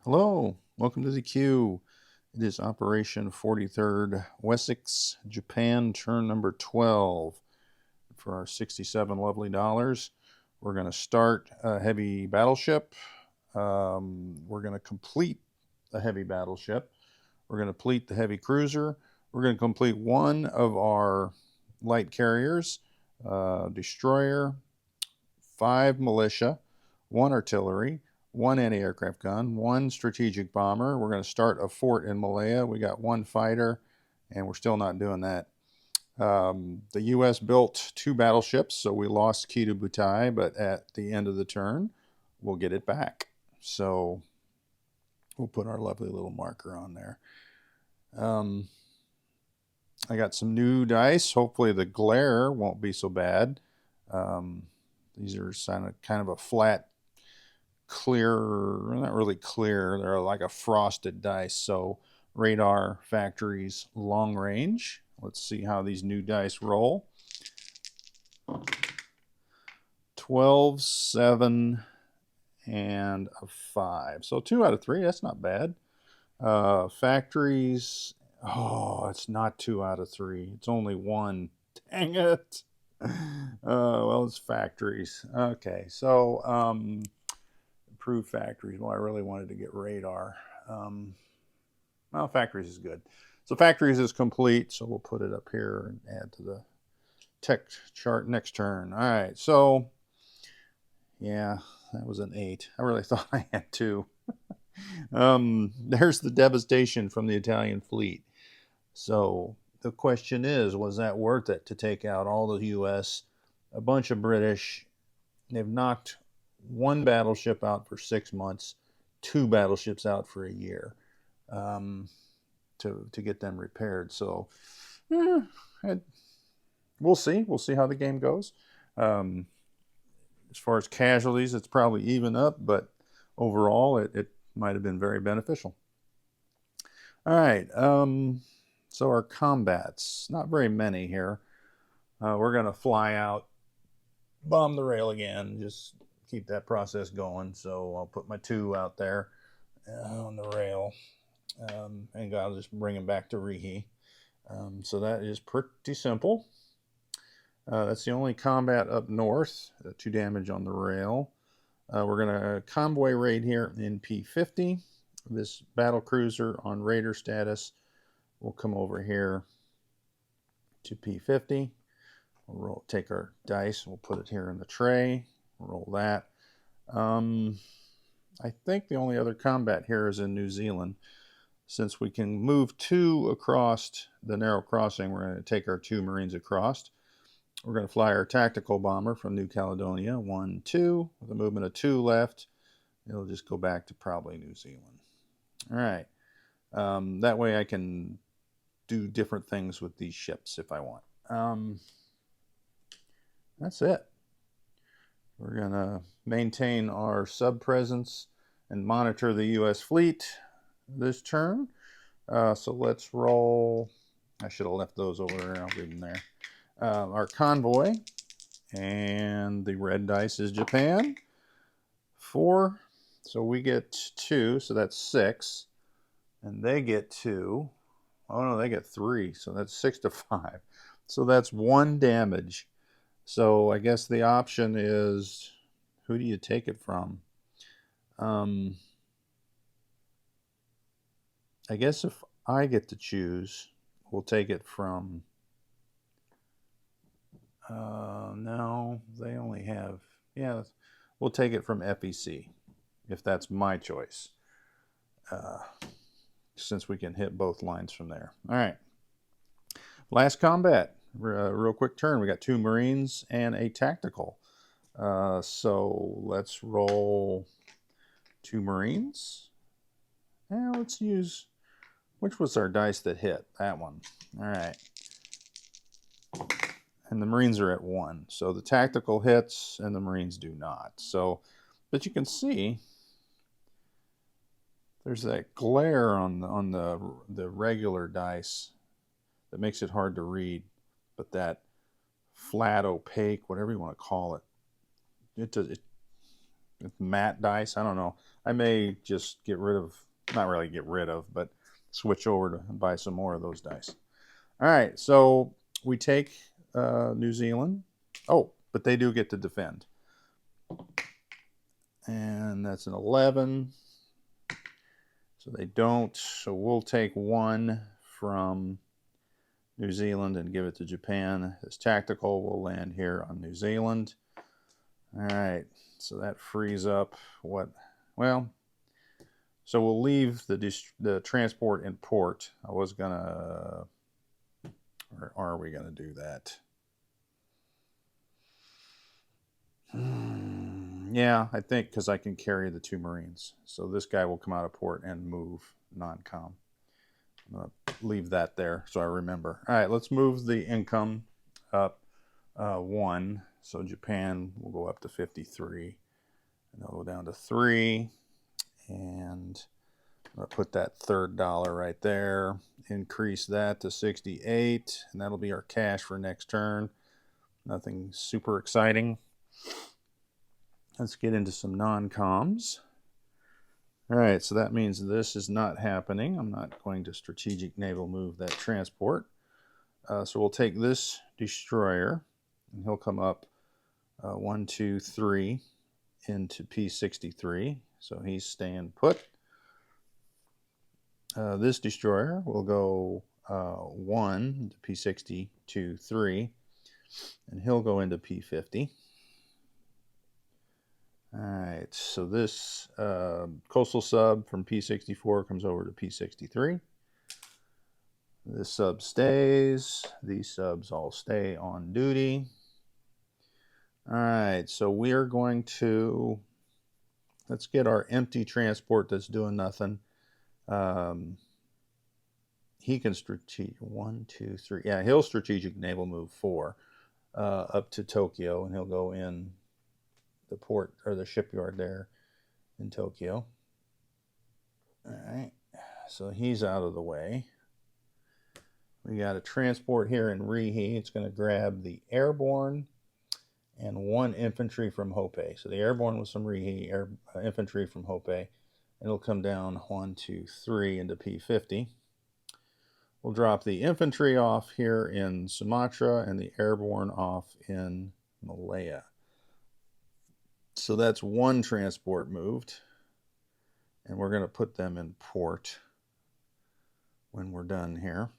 Hello, welcome to the queue. It is Operation 43rd Wessex, Japan, turn number 12 for our 67 lovely dollars. We're going to start a heavy battleship. We're going to complete a heavy battleship. We're going to complete the heavy cruiser. We're going to complete one of our light carriers, destroyer, 5 militia, 1 artillery, 1 anti-aircraft gun, 1 strategic bomber. We're going to start a fort in Malaya. We got 1 fighter, and we're still not doing that. The U.S. built 2 battleships, so we lost Kido Butai, but at the end of the turn, we'll get it back. So we'll put our lovely little marker on there. I got some new dice. Hopefully the glare won't be so bad. These are kind of a flat, clear, not really clear. They're like a frosted dice. So radar factories long range. Let's see how these new dice roll. 12, 7, and a 5. So 2 out of 3. That's not bad. Factories. Oh, it's not 2 out of 3. It's only 1. Dang it. Well, it's factories. Okay, so improved factories. Well, I really wanted to get radar. Well, factories is good. So factories is complete. So we'll put it up here and add to the tech chart next turn. All right, so yeah, that was an 8. I really thought I had 2. There's the devastation from the Italian fleet. So the question is, was that worth it to take out all the U.S., a bunch of British? They've knocked 1 battleship out for 6 months, 2 battleships out for a year to get them repaired. So we'll see. We'll see how the game goes. As far as casualties, it's probably even up, but overall, it might have been very beneficial. All right. So our combats, not very many here. We're going to fly out, bomb the rail again, just keep that process going. So I'll put my 2 out there on the rail, and I'll just bring them back to Rihi. So that is pretty simple. That's the only combat up north. 2 damage on the rail. We're going to convoy raid here in P50. This battle cruiser on raider status will come over here to P50. We'll take our dice. We'll put it here in the tray. Roll that. I think the only other combat here is in New Zealand. Since we can move 2 across the narrow crossing, we're going to take our 2 Marines across. We're going to fly our tactical bomber from New Caledonia, 1, 2, with a movement of 2 left. It'll just go back to probably New Zealand. All right. That way I can do different things with these ships if I want. That's it. We're going to maintain our sub-presence and monitor the U.S. fleet this turn. So let's roll. I should have left those over there. I'll leave them there. Our convoy, and the red dice is Japan. 4. So we get 2, so that's 6. And they get 2. Oh no, they get 3, so that's 6 to 5. So that's 1 damage. So I guess the option is, who do you take it from? I guess if I get to choose, we'll take it from... no, they only have... Yeah, we'll take it from FEC, if that's my choice. Since we can hit both lines from there. All right. Last combat. Real quick turn. We got 2 Marines and a tactical. So let's roll 2 Marines. And let's use... Which was our dice that hit? That one. All right. And the Marines are at 1. So the tactical hits and the Marines do not. So, but you can see there's that glare on the regular dice that makes it hard to read. But that flat, opaque, whatever you want to call it, it's matte dice. I don't know. I may just get rid of, not really get rid of, but switch over to buy some more of those dice. All right, so we take New Zealand. Oh, but they do get to defend. And that's an 11. So they don't. So we'll take one from New Zealand and give it to Japan. This tactical will land here on New Zealand. All right, so that frees up what? Well, so we'll leave the transport in port. I was gonna, or are we gonna do that? Yeah, I think because I can carry the 2 Marines. So this guy will come out of port and move non-com. I'm going to leave that there so I remember. All right, let's move the income up 1. So Japan will go up to 53. And they'll go down to 3. And I'm going to put that third dollar right there. Increase that to 68. And that'll be our cash for next turn. Nothing super exciting. Let's get into some non-coms. All right, so that means this is not happening. I'm not going to strategic naval move that transport. So we'll take this destroyer, and he'll come up 1, 2, 3 into P63. So he's staying put. This destroyer will go 1 to P60, 2, 3, and he'll go into P50. All right, so this coastal sub from P64 comes over to P63. This sub stays. These subs all stay on duty. All right, so we are going to, let's get our empty transport that's doing nothing. He can strategic, 1, 2, 3. Yeah, he'll strategic naval move 4 up to Tokyo, and he'll go in the port or the shipyard there in Tokyo. All right, so he's out of the way. We got a transport here in Rihe. It's going to grab the airborne and 1 infantry from Hope. So the airborne was from Rihe, infantry from Hope. And it'll come down 1, 2, 3 into P50. We'll drop the infantry off here in Sumatra and the airborne off in Malaya. So that's 1 transport moved. And we're going to put them in port when we're done here.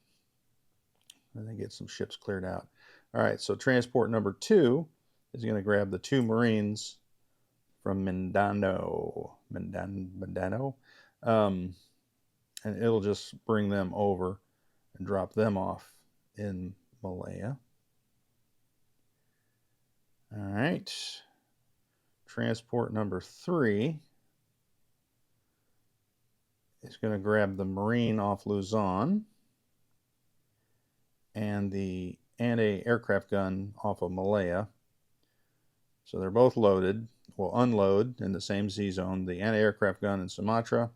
And then get some ships cleared out. All right, so transport number 2 is going to grab the 2 Marines from Mindanao. And it'll just bring them over and drop them off in Malaya. All right. Transport number 3 is going to grab the Marine off Luzon and the anti-aircraft gun off of Malaya. So they're both loaded. We'll unload in the same sea zone. The anti-aircraft gun in Sumatra.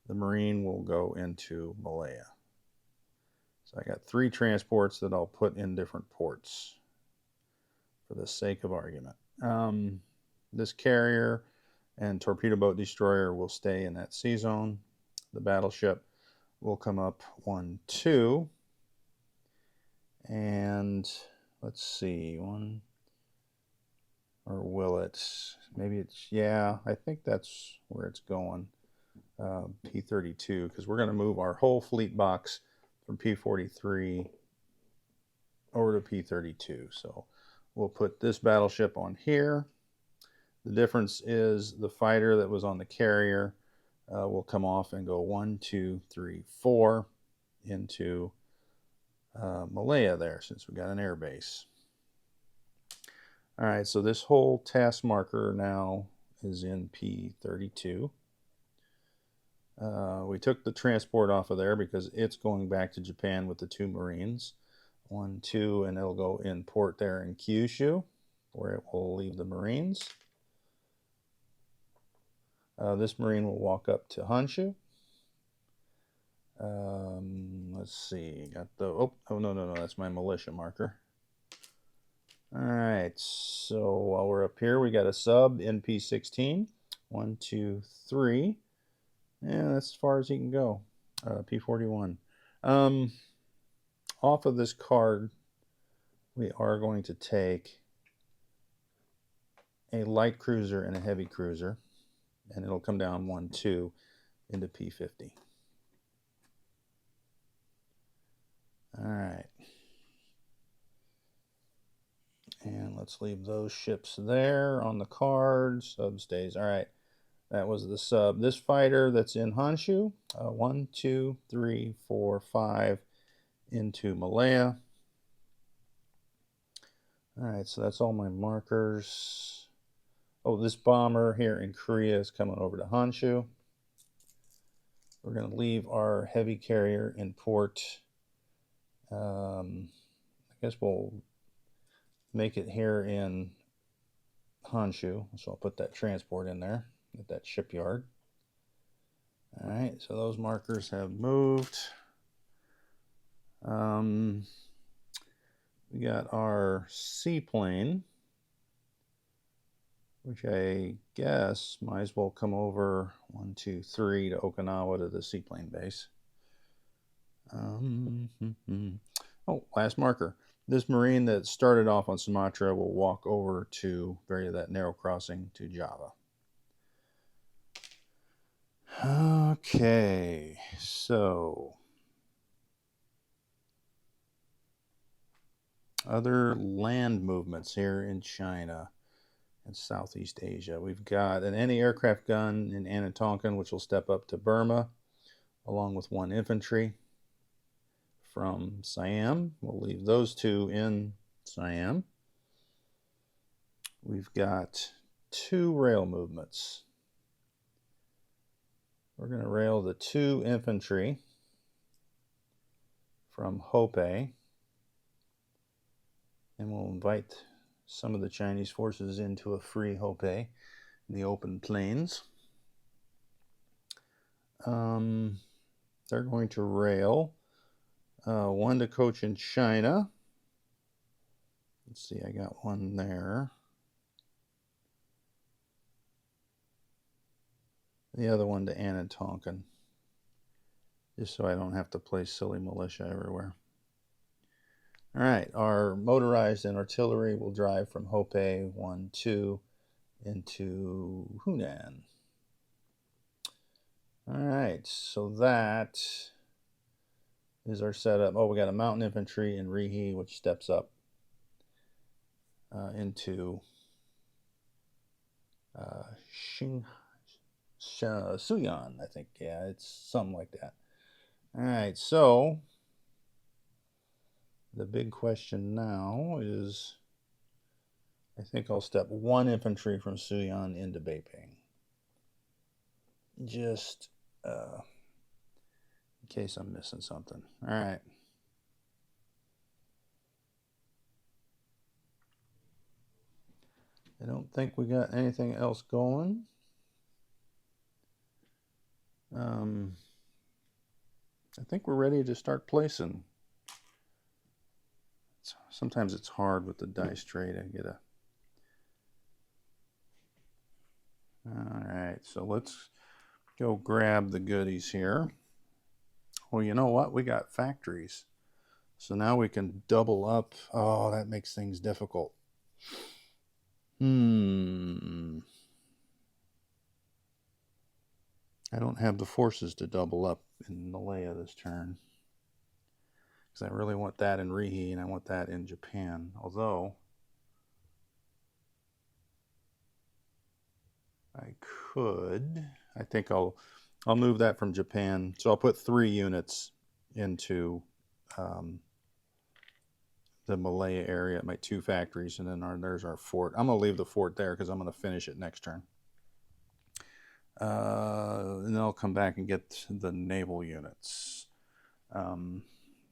The Marine will go into Malaya. So I got 3 transports that I'll put in different ports for the sake of argument. This carrier and torpedo boat destroyer will stay in that sea zone. The battleship will come up 1, 2. And let's see, 1, or will it? Maybe it's, yeah, I think that's where it's going. P32, because we're going to move our whole fleet box from P43 over to P32. So we'll put this battleship on here. The difference is the fighter that was on the carrier will come off and go 1, 2, 3, 4 into Malaya there, since we got an air base. All right, so this whole task marker now is in P32. We took the transport off of there because it's going back to Japan with the 2 Marines. 1, 2, and it'll go in port there in Kyushu, where it will leave the Marines. This Marine will walk up to Honshu. Let's see, got the, oh no, that's my militia marker. All right, so while we're up here, we got a sub in P16, 1, 2, 3. Yeah, that's as far as he can go. P-41. Off of this card, we are going to take a light cruiser and a heavy cruiser, and it'll come down 1, 2 into P-50. All right. And let's leave those ships there on the card. Sub stays. All right. That was the sub. This fighter that's in Honshu, 1, 2, 3, 4, 5 into Malaya. All right, so that's all my markers. Oh, this bomber here in Korea is coming over to Honshu. We're going to leave our heavy carrier in port. I guess we'll make it here in Honshu. So I'll put that transport in there at that shipyard. All right, so those markers have moved. We got our seaplane, which I guess might as well come over 1, 2, 3 to Okinawa to the seaplane base. Oh, last marker. This Marine that started off on Sumatra will walk over to that narrow crossing to Java. Okay, so other land movements here in China and Southeast Asia. We've got an anti-aircraft gun in Anatonkan, which will step up to Burma, along with 1 infantry from Siam. We'll leave those 2 in Siam. We've got 2 rail movements. We're going to rail the 2 infantry from Hope, and we'll invite some of the Chinese forces into a free Hope in the open plains. They're going to rail 1 to Cochin, China. Let's see, I got 1 there. The other 1 to Anatonkan, just so I don't have to place silly militia everywhere. All right, our motorized and artillery will drive from Hope 1, 2 into Hunan. All right, so that is our setup. Oh, we got a mountain infantry in Rihe, which steps up into Suyan, I think. Yeah, it's something like that. All right, so the big question now is, I think I'll step 1 infantry from Suyan into Beiping. Just in case I'm missing something. All right. I don't think we got anything else going. I think we're ready to start placing. Sometimes it's hard with the dice tray to get a... All right, so let's go grab the goodies here. Well, you know what? We got factories. So now we can double up. Oh, that makes things difficult. I don't have the forces to double up in Malaya this turn, because I really want that in Rihe and I want that in Japan. Although I could, I think I'll move that from Japan. So I'll put 3 units into the Malaya area at my 2 factories, and then there's our fort. I'm going to leave the fort there because I'm going to finish it next turn. And then I'll come back and get the naval units.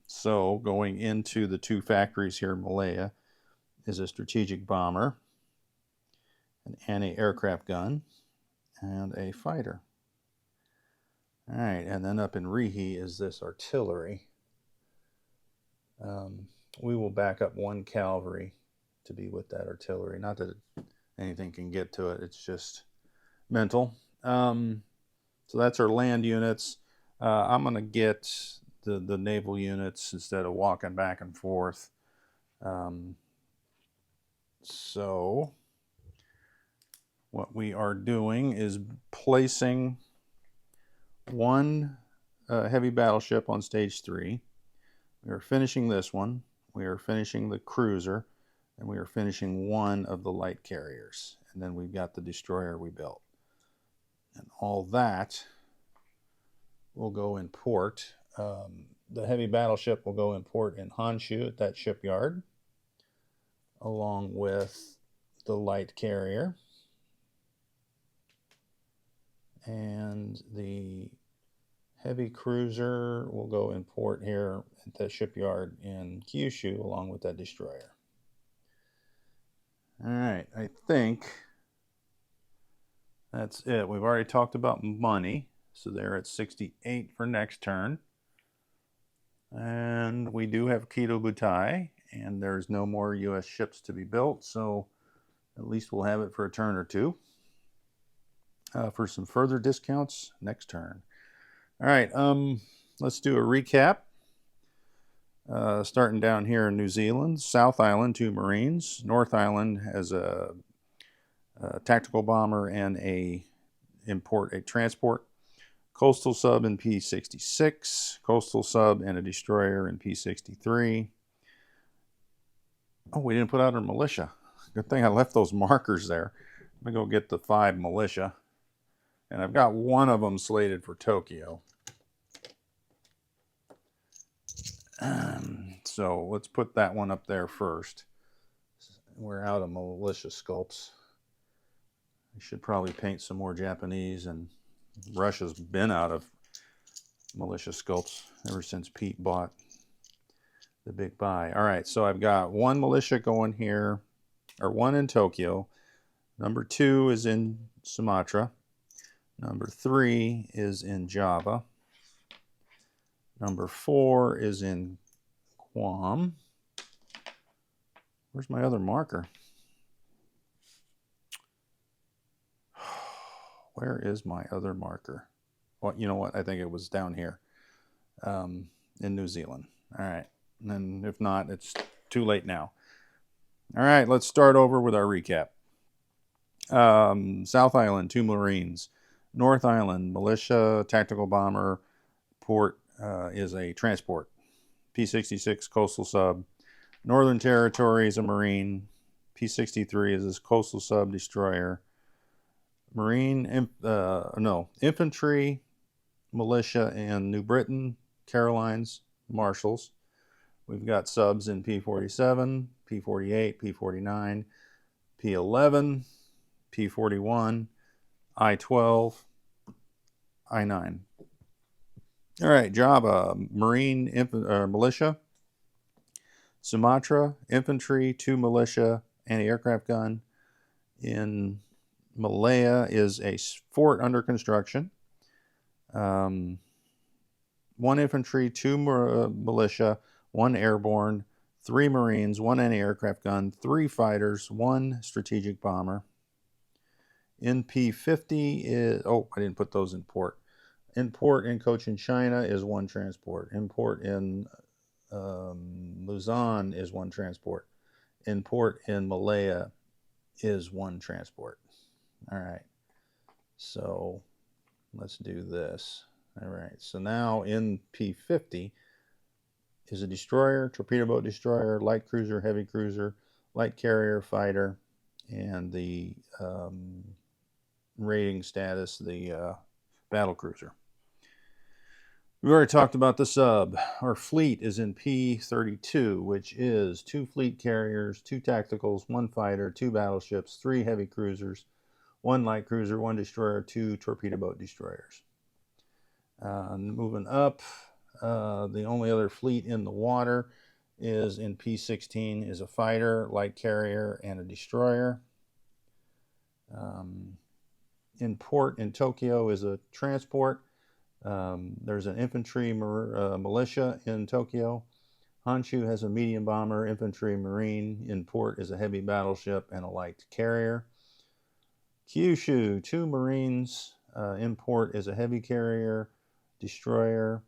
So going into the 2 factories here in Malaya is a strategic bomber, an anti-aircraft gun, and a fighter. All right, and then up in Rihe is this artillery. We will back up 1 cavalry to be with that artillery. Not that anything can get to it. It's just mental. So that's our land units. I'm going to get the naval units instead of walking back and forth. So what we are doing is placing one heavy battleship on stage 3. We are finishing this one. We are finishing the cruiser, and we are finishing one of the light carriers. And then we've got the destroyer we built. And all that will go in port. The heavy battleship will go in port in Honshu at that shipyard, along with the light carrier. And the heavy cruiser will go in port here at the shipyard in Kyushu, along with that destroyer. All right, I think that's it. We've already talked about money, so they're at 68 for next turn. And we do have Kido Butai, and there's no more U.S. ships to be built, so at least we'll have it for a turn or two. For some further discounts next turn. All right, let's do a recap. Starting down here in New Zealand, South Island, 2 Marines. North Island has a tactical bomber and a transport. Coastal sub in P-66. Coastal sub and a destroyer in P-63. Oh, we didn't put out our militia. Good thing I left those markers there. I'm going to go get the 5 militia. And I've got one of them slated for Tokyo. So let's put that one up there first. We're out of militia sculpts. I should probably paint some more Japanese, and Russia's been out of militia sculpts ever since Pete bought the big buy. All right, so I've got 1 militia going here, or 1 in Tokyo. Number 2 is in Sumatra. Number 3 is in Java. Number 4 is in Guam. Where's my other marker? Where is my other marker? Well, you know what? I think it was down here in New Zealand. All right. And then if not, it's too late now. All right, let's start over with our recap. South Island, 2 Marines. North Island, militia, tactical bomber. Port is a transport. P-66 coastal sub. Northern Territory is a Marine. P-63 is a coastal sub destroyer. Infantry, militia in New Britain, Carolines, Marshals. We've got subs in P-47, P-48, P-49, P-11, P-41, I-12, I-9. All right, Java, Marine, militia. Sumatra, infantry, 2 militia, anti-aircraft gun. In Malaya is a fort under construction. 1 infantry, 2 militia, 1 airborne, 3 Marines, 1 anti-aircraft gun, 3 fighters, 1 strategic bomber. In P-50 is, I didn't put those in port. In port in Cochin, China is 1 transport. In port in Luzon is 1 transport. In port in Malaya is 1 transport. All right, so let's do this. All right, so now in P-50 is a destroyer, torpedo boat destroyer, light cruiser, heavy cruiser, light carrier, fighter, and the rating status, the battle cruiser. We already talked about the sub. Our fleet is in P-32, which is 2 fleet carriers, 2 tacticals, 1 fighter, 2 battleships, 3 heavy cruisers, 1 light cruiser, 1 destroyer, 2 torpedo boat destroyers. Moving up, the only other fleet in the water is in P-16 is a fighter, light carrier, and a destroyer. In port in Tokyo is a transport. There's an infantry militia in Tokyo. Honshu has a medium bomber, infantry, marine. In port is a heavy battleship and a light carrier. Kyushu, 2 Marines. Import is a heavy carrier, destroyer,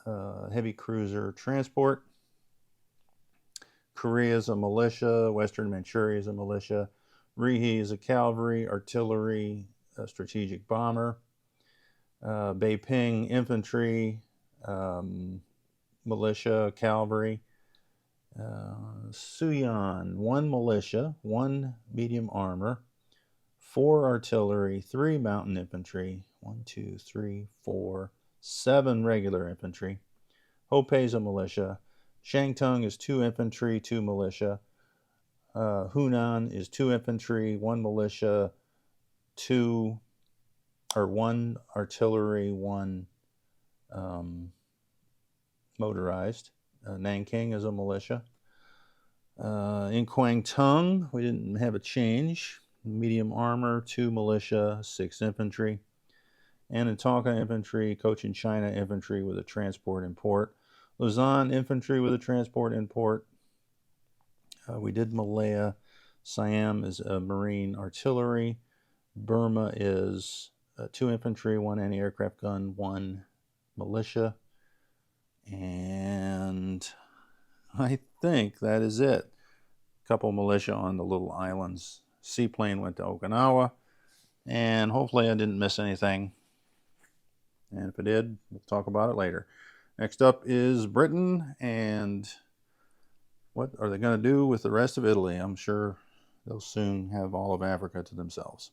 heavy cruiser, transport. Korea is a militia. Western Manchuria is a militia. Rihe is a cavalry, artillery, strategic bomber. Beiping, infantry, militia, cavalry. Suyan, 1 militia, 1 medium armor, 4 artillery, 3 mountain infantry, 1, 2, 3, 4, 7 regular infantry. Hopei is a militia. Shangtung is 2 infantry, 2 militia. Hunan is 2 infantry, 1 militia, 1 artillery, 1 motorized. Nanking is a militia. In Kwangtung, we didn't have a change. Medium armor, 2 militia, 6 infantry. And in Tonka infantry, Cochin China infantry with a transport import. Luzon infantry with a transport import. We did Malaya. Siam is a marine artillery. Burma is 2 infantry, 1 anti-aircraft gun, 1 militia. And I think that is it. A couple militia on the little islands. Seaplane went to Okinawa. And hopefully I didn't miss anything. And if I did, we'll talk about it later. Next up is Britain, and what are they going to do with the rest of Italy? I'm sure they'll soon have all of Africa to themselves.